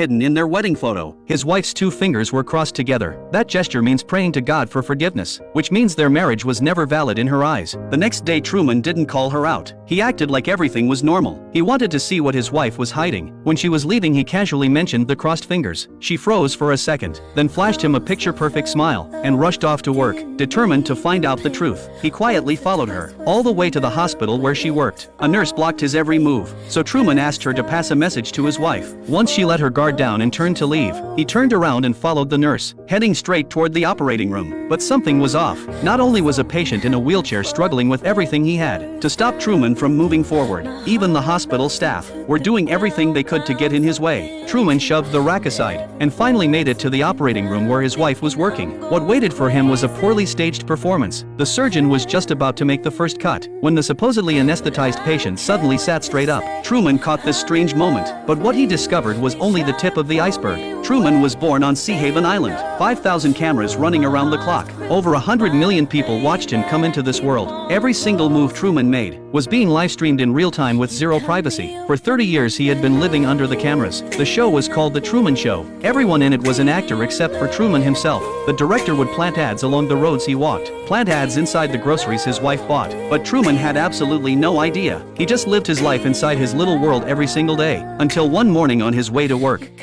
hidden in their wedding photo. His wife's 2 fingers were crossed together. That gesture means praying to God for forgiveness, which means their marriage was never valid in her eyes. The next day Truman didn't call her out. He acted like everything was normal. He wanted to see what his wife was hiding. When she was leaving, he casually mentioned the crossed fingers. She froze for a second, then flashed him a picture-perfect smile, and rushed off to work, determined to find out the truth. He quietly followed her, all the way to the hospital where she worked. A nurse blocked his every move, so Truman asked her to pass a message to his wife. Once she let her guard down and turned to leave, he turned around and followed the nurse, heading straight toward the operating room. But something was off. Not only was a patient in a wheelchair struggling with everything he had to stop Truman from moving forward, even the hospital staff were doing everything they could to get in his way. Truman shoved the rack aside, and finally made it to the operating room where his wife was working. What waited for him was a poorly staged performance. The surgeon was just about to make the first cut, when the supposedly anesthetized patient suddenly sat straight up. Truman caught this strange moment, but what he discovered was only the tip of the iceberg. Truman was born on Sea Haven Island. 5,000 cameras running around the clock. Over 100 million people watched him come into this world. Every single move Truman made was being live-streamed in real time with zero privacy. For 30 years he had been living under the cameras. The show was called The Truman Show. Everyone in it was an actor except for Truman himself. The director would plant ads along the roads he walked, plant ads inside the groceries his wife bought. But Truman had absolutely no idea. He just lived his life inside his little world every single day, until one morning on his way to work,